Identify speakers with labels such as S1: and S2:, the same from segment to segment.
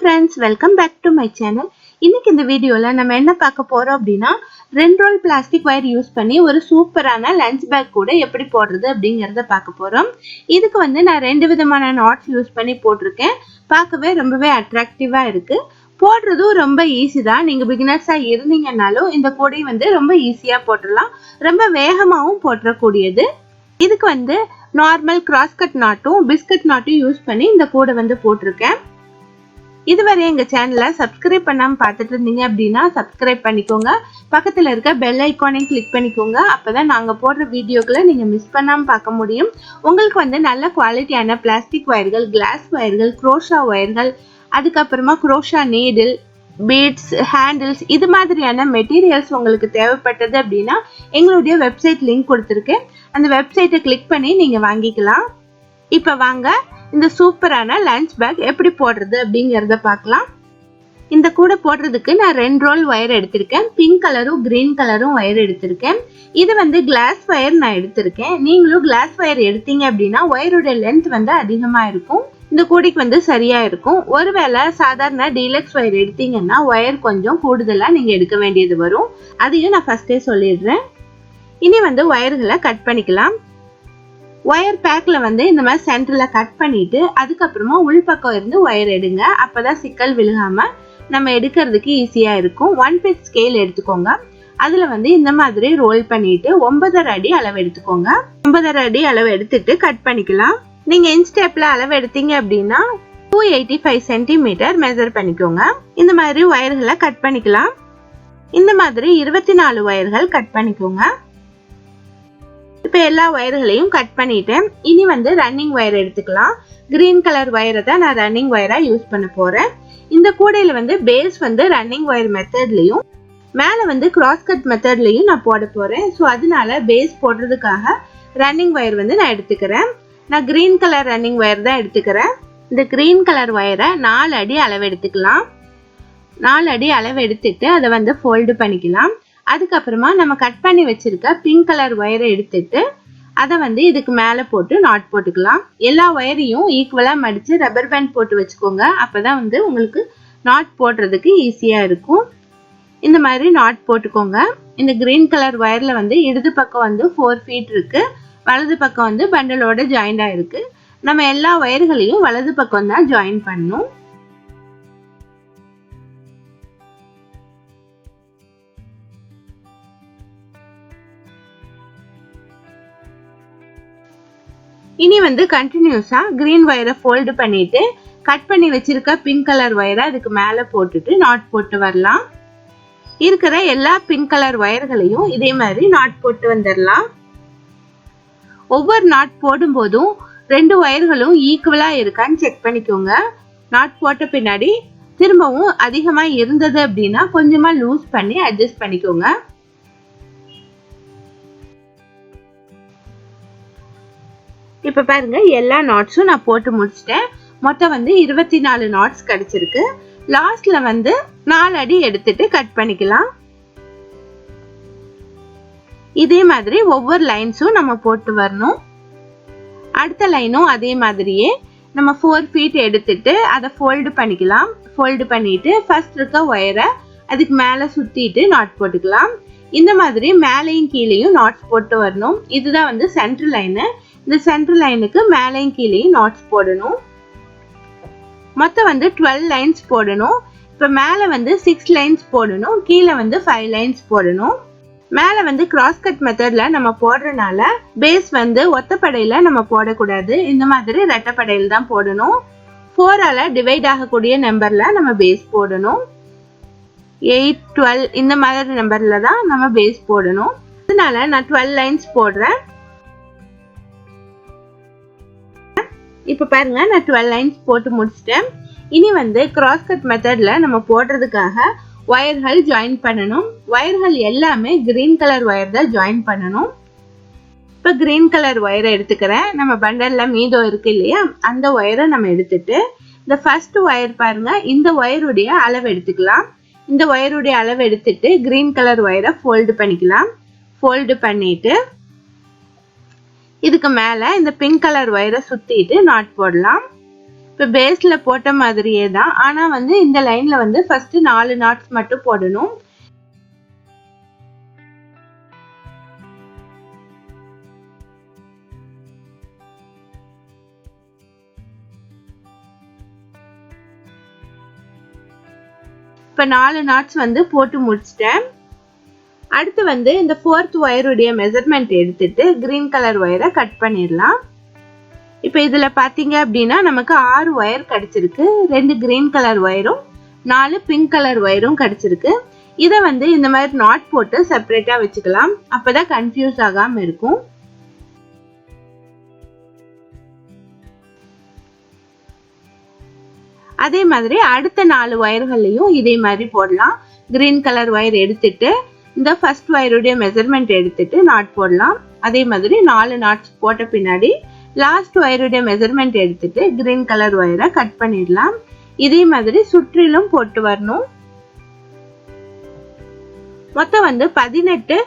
S1: friends, welcome back to my channel. இன்னைக்கு இந்த வீடியோல நம்ம என்ன பார்க்க போறோம் அப்படினா 2 ரோல் பிளாஸ்டிக் வயர் யூஸ் பண்ணி ஒரு சூப்பரான லஞ்ச் பேக் கூட எப்படி போடுறது அப்படிங்கறத பார்க்க போறோம். இதுக்கு வந்து நான் ரெண்டு விதமான நாட்ஸ் யூஸ் பண்ணி போட்டுருக்கேன். பார்க்கவே ரொம்பவே அட்ராக்டிவா இருக்கு. போடுறது ரொம்ப ஈஸி தான். நீங்க பிகினர்ஸா இருந்தீங்கனாலும் இந்த கூடை வந்து ரொம்ப ஈஸியா போட்டுடலாம். ரொம்ப வேகமாவும் போடக்கூடியது. இதுக்கு வந்து நார்மல் கிராஸ் கட் நாட்டும் பிஸ்கட் நாட்டும் யூஸ் பண்ணி இந்த கூடை வந்து போட்டுருக்கேன். இதுவரை எங்க சேனலை சப்ஸ்கிரைப் பண்ணாம பார்த்துட்டு இருந்தீங்க அப்படின்னா சப்ஸ்கிரைப் பண்ணிக்கோங்க. பக்கத்துல இருக்க பெல் ஐகானையும் கிளிக் பண்ணிக்கோங்க. அப்பதான் நாங்க போடுற வீடியோக்களை நீங்க மிஸ் பண்ணாம பார்க்க முடியும். உங்களுக்கு வந்து நல்ல குவாலிட்டியான பிளாஸ்டிக் வயர்கள், கிளாஸ் வயர்கள், குரோஷா வயர்கள், அதுக்கப்புறமா குரோஷா நீடில், பீட்ஸ், ஹேண்டில்ஸ் இது மாதிரியான மெட்டீரியல்ஸ் உங்களுக்கு தேவைப்பட்டது அப்படின்னா எங்களுடைய வெப்சைட் லிங்க் கொடுத்துருக்கேன். அந்த வெப்சைட்டை கிளிக் பண்ணி நீங்க வாங்கிக்கலாம். இப்ப வாங்க இந்த சூப்பரான லஞ்ச் பேக் எப்படி போடுறது அப்படிங்கறத பார்க்கலாம். இந்த கூட போடுறதுக்கு நான் 2 ரோல் வயர் எடுத்திருக்கேன். பிங்க் கலரும் கிரீன் கலரும் வயர் எடுத்திருக்கேன். இது வந்து கிளாஸ் வயர் நான் எடுத்திருக்கேன். நீங்களும் கிளாஸ் வயர் எடுத்தீங்க அப்படின்னா வயரோட லென்த் வந்து அதிகமா இருக்கும். இந்த கூடைக்கு வந்து சரியா இருக்கும். ஒருவேளை சாதாரண டீலக்ஸ் வயர் எடுத்தீங்கன்னா வயர் கொஞ்சம் கூடுதலா நீங்க எடுக்க வேண்டியது வரும். அதையும் நான் ஃபர்ஸ்டே சொல்லிடுறேன். இனி வந்து வயர்களை கட் பண்ணிக்கலாம். ஒயர் பேக்ல வந்து இந்த மாதிரி சென்டர்ல கட் பண்ணிட்டு அதுக்கப்புறமா உள்பக்கம் இருந்து ஒயர் எடுங்க. அப்பதான் சிக்கல் விழுகாம நம்ம எடுக்கிறதுக்கு ஈஸியா இருக்கும். 1 ஃபீட் ஸ்கேல் எடுத்துக்கோங்க. அதுல வந்து இந்த மாதிரி ரோல் பண்ணிட்டு 9.5 அடி அளவு எடுத்துக்கோங்க. 9.5 அடி அளவு எடுத்துட்டு கட் பண்ணிக்கலாம். நீங்க இன்ஸ்டெப்ல அளவு எடுத்தீங்க அப்படின்னா 285 சென்டிமீட்டர் மெஷர் பண்ணிக்கோங்க. இந்த மாதிரி ஒயர்களை கட் பண்ணிக்கலாம். இந்த மாதிரி 24 ஒயர்கள் கட் பண்ணிக்கோங்க. இப்ப எல்லா ஒயர்களையும் கட் பண்ணிட்டேன். இனி வந்து ரன்னிங் ஒயர் எடுத்துக்கலாம். கிரீன் கலர் ஒயரை தான் நான் ரன்னிங் ஒயரா யூஸ் பண்ண போறேன். இந்த கூடையில வந்து பேஸ் வந்து ரன்னிங் ஒயர் மெத்தட்லயும் மேல வந்து கிராஸ் கட் மெத்தட்லயும் நான் போட போறேன். ஸோ அதனால பேஸ் போடுறதுக்காக ரன்னிங் ஒயர் வந்து நான் எடுத்துக்கிறேன். நான் கிரீன் கலர் ரன்னிங் ஒயர் தான் எடுத்துக்கிறேன். இந்த கிரீன் கலர் ஒயரை 4 அடி அளவு எடுத்துக்கலாம். 4 அடி அளவு எடுத்துட்டு அதை வந்து ஃபோல்டு பண்ணிக்கலாம். அதுக்கப்புறமா நம்ம கட் பண்ணி வச்சிருக்க பிங்க் கலர் ஒயரை எடுத்துட்டு அதை வந்து இதுக்கு மேல போட்டு நாட் போட்டுக்கலாம். எல்லா ஒயரையும் ஈக்குவலா மடிச்சு ரப்பர் பேண்ட் போட்டு வச்சுக்கோங்க. அப்பதான் வந்து உங்களுக்கு நாட் போடுறதுக்கு ஈஸியா இருக்கும். இந்த மாதிரி நாட் போட்டுக்கோங்க. இந்த கிரீன் கலர் ஒயர்ல வந்து இடது பக்கம் வந்து 4 ஃபீட் இருக்கு, வலது பக்கம் வந்து பண்டலோட ஜாயிண்டா இருக்கு. நம்ம எல்லா ஒயர்களையும் வலது பக்கம் தான் ஜாயின் பண்ணணும். இனி வந்து கண்டினியூஸா கிரீன் ஒயரை ஃபோல்டு பண்ணிட்டு கட் பண்ணி வச்சிருக்க பிங்க் கலர் ஒயரை அதுக்கு மேல போட்டுட்டு நாட் போட்டு வரலாம். இருக்கிற எல்லா பிங்க் கலர் ஒயர்களையும் இதே மாதிரி நாட் போட்டு வந்துடலாம். ஒவ்வொரு நாட் போடும் போதும் 2 ஒயர்களும் ஈக்குவலா இருக்கான்னு செக் பண்ணிக்கோங்க. நாட் போட்ட பின்னாடி திரும்பவும் அதிகமா இருந்தது அப்படின்னா கொஞ்சமா லூஸ் பண்ணி அட்ஜஸ்ட் பண்ணிக்கோங்க. இப்ப பாருங்க எல்லா நாட்ஸும் நான் போட்டு முடிச்சிட்டேன். மொத்தம் வந்து 24 நாட்ஸ் கிடைச்சிருக்கு. லாஸ்ட்ல வந்து 4 அடி எடுத்துட்டு கட் பண்ணிக்கலாம். இதே மாதிரி ஒவ்வொரு லைன்ஸும் நம்ம போட்டு வரணும். அடுத்த லைனும் அதே மாதிரியே நம்ம 4 ஃபீட் எடுத்துட்டு அதை ஃபோல்டு பண்ணிக்கலாம். ஃபோல்டு பண்ணிட்டு ஃபர்ஸ்ட் இருக்க ஒயரை அதுக்கு மேல சுத்திட்டு நாட் போட்டுக்கலாம். இந்த மாதிரி மேலையும் கீழையும் நாட்ஸ் போட்டு வரணும். இதுதான் வந்து சென்டர் லைனு. இந்த சென்டர் லைனுக்கு மேலையும் கீழையும் நாட்ஸ் போடணும். மொத்தம் வந்து 12 லைன்ஸ் போடணும். இப்ப மேல வந்து 6 லைன்ஸ் போடணும், கீழே வந்து 5 லைன்ஸ் போடணும். மேல வந்து கிராஸ் கட் மெத்தட்ல நம்ம போடுறதுனால பேஸ் வந்து ஒத்தப்படையில நம்ம போடக்கூடாது. இந்த மாதிரி ரெட்டப்படையில தான் போடணும். 4ஆல டிவைட் ஆகக்கூடிய நம்பர்ல நம்ம பேஸ் போடணும். 8, 12 இந்த மாதிரி நம்பர்ல தான் நம்ம பேஸ் போடணும். அதனால நான் 12 லைன்ஸ் போடுறேன். இப்ப பாருங்க நான் 12 லைன்ஸ் போட்டு முடிச்சிட்டேன். இனி வந்து கிராஸ் கட் மெத்தட்ல நம்ம போடுறதுக்காக ஒயர்கள் ஜாயின் பண்ணணும். ஒயர்கள் எல்லாமே கிரீன் கலர் ஒயர் தான் ஜாயின் பண்ணணும். இப்ப கிரீன் கலர் ஒயரை எடுத்துக்கிறேன். நம்ம பண்டல்ல மீதம் இருக்கு இல்லையா, அந்த ஒயரை நம்ம எடுத்துட்டு இந்த ஃபர்ஸ்ட் ஒயர் பாருங்க, இந்த ஒயருடைய அளவு எடுத்துக்கலாம். இந்த ஒயருடைய அளவு எடுத்துட்டு கிரீன் கலர் ஒயரை ஃபோல்டு பண்ணிக்கலாம். ஃபோல்டு பண்ணிட்டு இதுக்கு மேல இந்த பிங்க் கலர் ஒயரை சுத்திட்டு நாட் போடலாம். இப்போ பேஸ்ல போட்ட மாதிரியே தான், ஆனா வந்து இந்த லைன்ல வந்து ஃபர்ஸ்ட் 4 நாட்ஸ் மட்டும் போடணும். இப்போ 4 நாட்ஸ் வந்து போட்டு முடிச்சிட்டேன். அடுத்து வந்து இந்த 4th ஒயருடைய மெஷர்மெண்ட் எடுத்துட்டு கிரீன் கலர் ஒயரை கட் பண்ணிடலாம். இப்போ இதுல பாத்தீங்க அப்படின்னா நமக்கு 6 ஒயர் கிடைச்சிருக்கு. 2 கிரீன் கலர் ஒயரும் 4 பிங்க் கலர் ஒயரும் கிடைச்சிருக்கு. இதை வந்து இந்த மாதிரி நாட் போட்டு செப்பரேட்டா வச்சுக்கலாம். அப்பதான் கன்ஃபியூஸ் ஆகாம இருக்கும். அதே மாதிரி அடுத்த 4 ஒயர்களையும் இதே மாதிரி போடலாம். கிரீன் கலர் ஒயர் எடுத்துட்டு இந்த ஃபர்ஸ்ட் ஒயருடைய மெஷர்மெண்ட் எடுத்துட்டு நாட் போடலாம். அதே மாதிரி 4 நாட்ஸ் போட்ட பின்னாடி லாஸ்ட் ஒயருடைய மெஷர்மெண்ட் எடுத்துட்டு கிரீன் கலர் ஒயரை கட் பண்ணிடலாம். இதே மாதிரி சுற்றிலும் போட்டு வரணும். மொத்தம் வந்து 18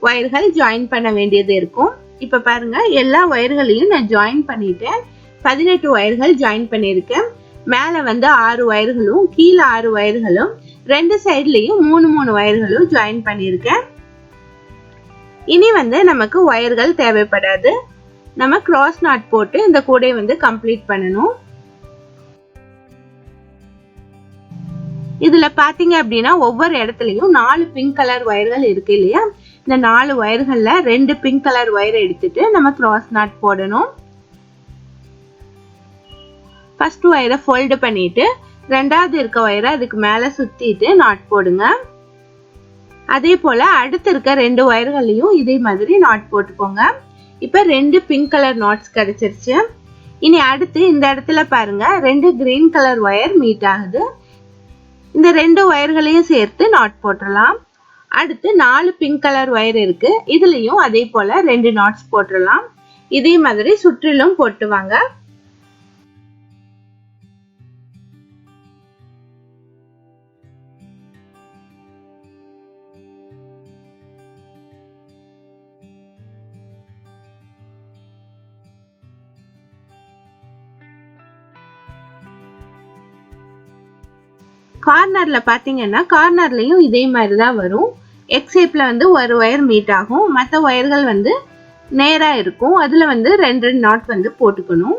S1: ஒயர்கள் ஜாயின் பண்ண வேண்டியது இருக்கும். இப்ப பாருங்க, எல்லா ஒயர்களையும் நான் ஜாயின் பண்ணிட்டேன். 18 ஒயர்கள் ஜாயின் பண்ணியிருக்கேன். மேல வந்து 6 ஒயர்களும் கீழே 6 ஒயர்களும் 2 சைட்லயும் 3 ஒயர்களும் ஜாயின் பண்ணியிருக்கேன். இனி வந்து நமக்கு ஒயர்கள் தேவைப்படாது. நம்ம கிராஸ் நாட் போட்டு இந்த கூடையை வந்து கம்ப்ளீட் பண்ணணும். இதுல பாத்தீங்க அப்படின்னா ஒவ்வொரு இடத்துலயும் 4 பிங்க் கலர் ஒயர்கள் இருக்கு இல்லையா? இந்த 4 ஒயர்கள்ல 2 பிங்க் கலர் ஒயரை எடுத்துட்டு நம்ம கிராஸ் நாட் போடணும். ஃபர்ஸ்ட் ஒயரை ஃபோல்டு பண்ணிட்டு ரெண்டாவது இருக்க ஒயரை அதுக்கு மேல சுத்திட்டு நாட் போடுங்க. அதே போல அடுத்து இருக்க 2 ஒயர்களையும் இதே மாதிரி நாட் போட்டுக்கோங்க. இப்ப 2 பிங்க் கலர் நாட்ஸ் கிடைச்சிருச்சு. இனி அடுத்து இந்த இடத்துல பாருங்க, 2 கிரீன் கலர் ஒயர் மீட் ஆகுது. இந்த 2 ஒயர்களையும் சேர்த்து நாட் போட்டுடலாம். அடுத்து 4 பிங்க் கலர் ஒயர் இருக்கு. இதுலயும் அதே போல 2 நாட்ஸ் போட்டுடலாம். இதே மாதிரி சுற்றிலும் போட்டுவாங்க. கார்னர்ல பாத்தீங்கன்னா கார்னர்லயும் இதே மாதிரி தான் வரும். எக்ஸ் ஷேப்ல வந்து ஒரு ஒயர் மீட் ஆகும். மற்ற ஒயர்கள் வந்து நேரா இருக்கும். அதுல வந்து 2 நாட் வந்து போட்டுக்கணும்.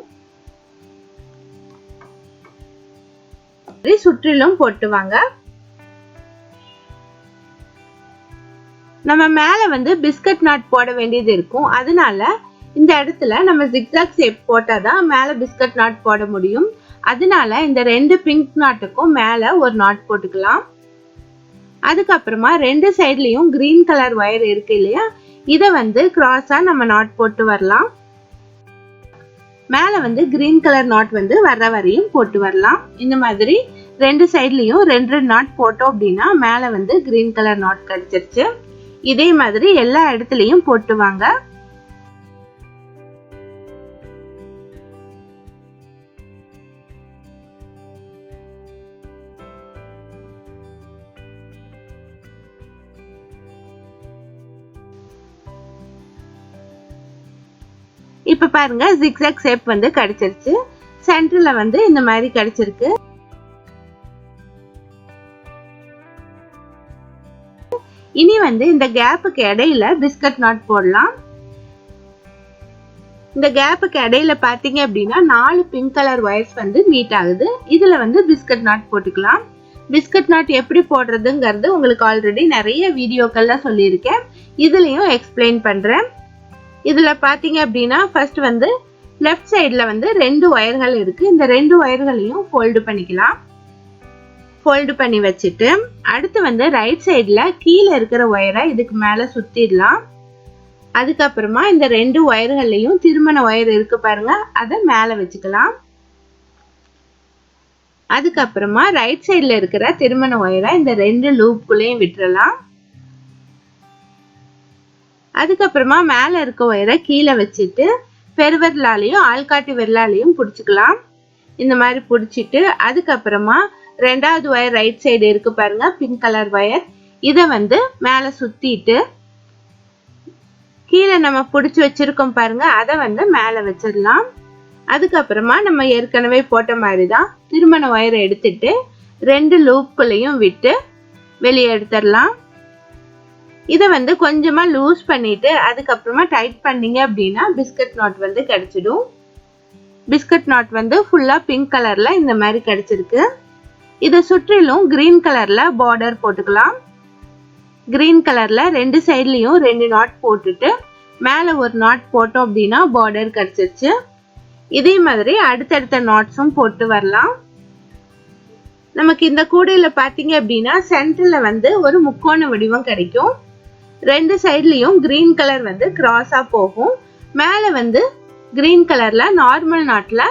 S1: சுற்றிலும் போட்டுவாங்க. நம்ம மேல வந்து பிஸ்கட் நாட் போட வேண்டியது இருக்கும். அதனால இந்த இடத்துல நம்ம ஜிக்ஸாக் ஷேப் போட்டாதான் மேல பிஸ்கட் நாட் போட முடியும். அதனால இந்த 2 பிங்க் நாட்டுக்கும் மேல ஒரு நாட் போட்டுக்கலாம். அதுக்கப்புறமா 2 சைட்லயும் கிரீன் கலர் ஒயர் இருக்கு இல்லையா? இத வந்து கிராஸா நம்ம நாட் போட்டு வரலாம். மேல வந்து கிரீன் கலர் நாட் வந்து வர்ற வரையும் போட்டு வரலாம். இந்த மாதிரி 2 சைட்லயும் 2 நாட் போட்டோம் அப்படின்னா மேல வந்து கிரீன் கலர் நாட் கிடைச்சிருச்சு. இதே மாதிரி எல்லா இடத்துலயும் போட்டுவாங்க. இப்ப பாருங்க, ஜிக்ஸாக் ஷேப் வந்து கிடைச்சிருச்சு. சென்டர்ல வந்து இந்த மாதிரி கிடைச்சிருக்கு. இனி வந்து இந்த கேப்புக்கு இடையில பிஸ்கட் நாட் போடலாம். இந்த கேப்புக்கு இடையில பாத்தீங்க அப்படின்னா 4 பிங்க் கலர் ஒயர்ஸ் வந்து மீட் ஆகுது. இதுல வந்து பிஸ்கட் நாட் போட்டுக்கலாம். பிஸ்கட் நாட் எப்படி போடுறதுங்கிறது உங்களுக்கு ஆல்ரெடி நிறைய வீடியோக்கள்ல சொல்லியிருக்கேன். இதுலயும் எக்ஸ்பிளைன் பண்றேன். இதுல பாத்தீங்க அப்படின்னா ஃபர்ஸ்ட் வந்து லெஃப்ட் சைடுல வந்து 2 ஒயர்கள் இருக்கு. இந்த 2 ஒயர்களையும் ஃபோல்டு பண்ணிக்கலாம். ஃபோல்டு பண்ணி வச்சுட்டு அடுத்து வந்து ரைட் சைடுல கீழே இருக்கிற ஒயரை இதுக்கு மேல சுத்திடலாம். அதுக்கப்புறமா இந்த 2 ஒயர்களையும் திருமண ஒயர் இருக்கு பாருங்க, அதை மேல வச்சுக்கலாம். அதுக்கப்புறமா ரைட் சைடுல இருக்கிற திருமண ஒயரை இந்த 2 லூப்குள்ளேயும் விட்டுறலாம். அதுக்கப்புறமா மேல இருக்க ஒயரை கீழே வச்சுட்டு பெருவிரலாலையும் ஆள்காட்டி விரலாலையும் பிடிச்சிக்கலாம். இந்த மாதிரி பிடிச்சிட்டு அதுக்கப்புறமா ரெண்டாவது ஒயர் ரைட் சைடு இருக்கு பாருங்க, பிங்க் கலர் ஒயர், இதை வந்து மேல சுத்திட்டு கீழே நம்ம பிடிச்சி வச்சிருக்கோம் பாருங்க, அதை வந்து மேல வச்சிடலாம். அதுக்கப்புறமா நம்ம ஏற்கனவே போட்ட மாதிரி தான் திருமண ஒயரை எடுத்துட்டு 2 லூப்களையும் விட்டு வெளியே எடுத்துடலாம். இதை வந்து கொஞ்சமா லூஸ் பண்ணிட்டு அதுக்கப்புறமா டைட் பண்ணீங்க அப்படின்னா பிஸ்கட் நாட் வந்து கிடைச்சிடும். பிஸ்கட் நாட் வந்து ஃபுல்லா பிங்க் கலர்ல இந்த மாதிரி கிடைச்சிருக்கு. இதை சுற்றிலும் கிரீன் கலர்ல பார்டர் போட்டுக்கலாம். கிரீன் கலர்ல 2 சைட்லயும் 2 நாட் போட்டுட்டு மேல ஒரு நாட் போட்டோம் அப்படின்னா பார்டர் கிடைச்சிருச்சு. இதே மாதிரி அடுத்தடுத்த நாட்ஸும் போட்டு வரலாம். நமக்கு இந்த கூடையில பாத்தீங்க அப்படின்னா சென்டர்ல வந்து ஒரு முக்கோண வடிவம் கிடைக்கும். 2 சைட்லயும் கிரீன் கலர் வந்து கிராஸா போகும். மேல வந்து கிரீன் கலர்ல நார்மல் நாட்ல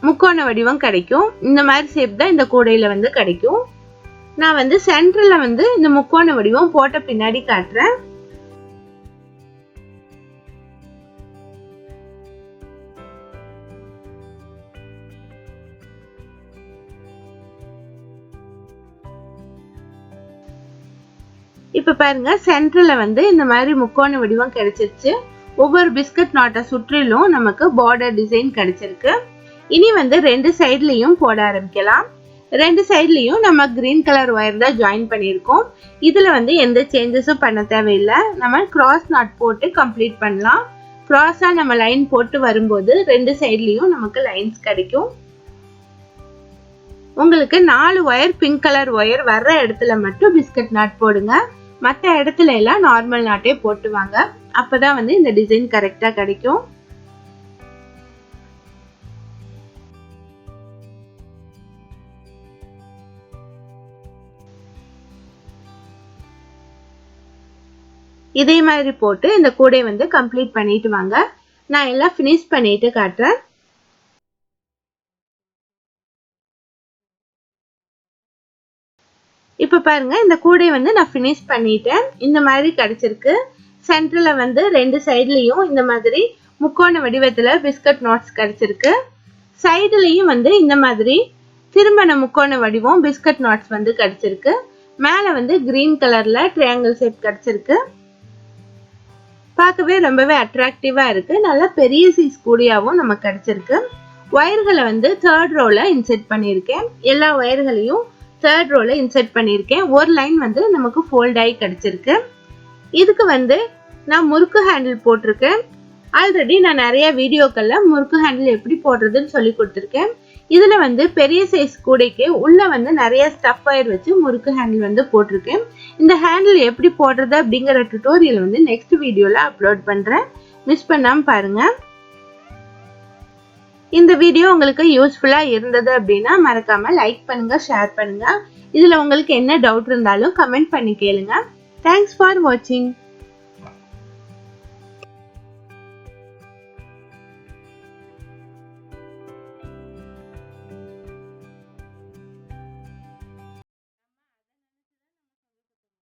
S1: முக்கோண வடிவம் கிடைக்கும். இந்த மாதிரி ஷேப் தான் இந்த கூடையில வந்து கிடைக்கும். நான் வந்து சென்டர்ல வந்து இந்த முக்கோண வடிவம் போட்ட பின்னாடி காட்டுறேன். இப்ப பாருங்க சென்டர்ல வந்து இந்த மாதிரி முக்கோண வடிவம் கிடைச்சிருச்சு. ஒவ்வொரு பிஸ்கட் நாட்டை சுற்றிலும் நமக்கு பார்டர் டிசைன் கிடைச்சிருக்கு. இனி வந்து 2 சைட்லயும் போட ஆரம்பிக்கலாம். 2 சைட்லயும் நம்ம கிரீன் கலர் ஒயர் தான் ஜாயின் பண்ணியிருக்கோம். இதுல வந்து எந்த சேஞ்சஸும் பண்ண தேவையில்லை. நம்ம கிராஸ் நாட் போட்டு கம்ப்ளீட் பண்ணலாம். கிராஸா நம்ம லைன் போட்டு வரும்போது 2 சைட்லயும் நமக்கு லைன்ஸ் கிடைக்கும். உங்களுக்கு 4 ஒயர் பிங்க் கலர் ஒயர் வர்ற இடத்துல மட்டும் பிஸ்கட் நாட் போடுங்க. மற்ற இடத்துல எல்லாம் நார்மல் நாட்டே போட்டு வாங்க. அப்பதான் வந்து இந்த டிசைன் கரெக்டா கிடைக்கும். இதே மாதிரி போட்டு இந்த கூடை வந்து கம்ப்ளீட் பண்ணிட்டு வாங்க. நான் எல்லாம் ஃபினிஷ் பண்ணிட்டு காட்டுறேன். இப்ப பாருங்க இந்த கூடை வந்து நான் ஃபினிஷ் பண்ணிட்டேன். இந்த மாதிரி கிடைச்சிருக்கு. சென்டர்ல வந்து 2 சைட்லயும் இந்த மாதிரி முக்கோண வடிவத்துல பிஸ்கட் நாட்ஸ் கிடைச்சிருக்கு. சைடுலயும் வந்து இந்த மாதிரி திருமண முக்கோண வடிவம் பிஸ்கட் நாட்ஸ் வந்து கிடைச்சிருக்கு. மேல வந்து கிரீன் கலர்ல ட்ரையாங்கிள் ஷேப் கிடைச்சிருக்கு. பார்க்கவே ரொம்பவே அட்ராக்டிவா இருக்கு. நல்ல பெரிய சைஸ் கூடையாவும் நமக்கு கிடைச்சிருக்கு. ஒயர்களை வந்து 3rd ரோல இன்செர்ட் பண்ணியிருக்கேன். எல்லா ஒயர்களையும் 3rd ரோல இன்செர்ட் பண்ணியிருக்கேன். ஒரு லைன் வந்து நமக்கு ஃபோல்ட் ஆகி கிடைச்சிருக்கு. இதுக்கு வந்து நான் முறுக்கு ஹேண்டில் போட்டிருக்கேன். ஆல்ரெடி நான் நிறைய வீடியோக்கள்ல முறுக்கு ஹேண்டில் எப்படி போடுறதுன்னு சொல்லி கொடுத்துருக்கேன். இதுல வந்து பெரிய சைஸ் கூடைக்கு உள்ள வந்து நிறைய ஸ்டஃப் ஒயர் வச்சு முறுக்கு ஹேண்டில் வந்து போட்டிருக்கேன். இந்த ஹேண்டில் எப்படி போடுறது அப்படிங்கிற டுட்டோரியல் வந்து நெக்ஸ்ட் வீடியோல அப்லோட் பண்றேன். மிஸ் பண்ணாம பாருங்க. இந்த வீடியோ உங்களுக்கு யூஸ்ஃபுல்லா இருந்தது அப்படின்னா மறக்காம லைக் பண்ணுங்க, ஷேர் பண்ணுங்க. இதுல உங்களுக்கு என்ன டவுட் இருந்தாலும் கமெண்ட் பண்ணி கேளுங்க. தேங்க்ஸ் ஃபார் வாட்சிங்.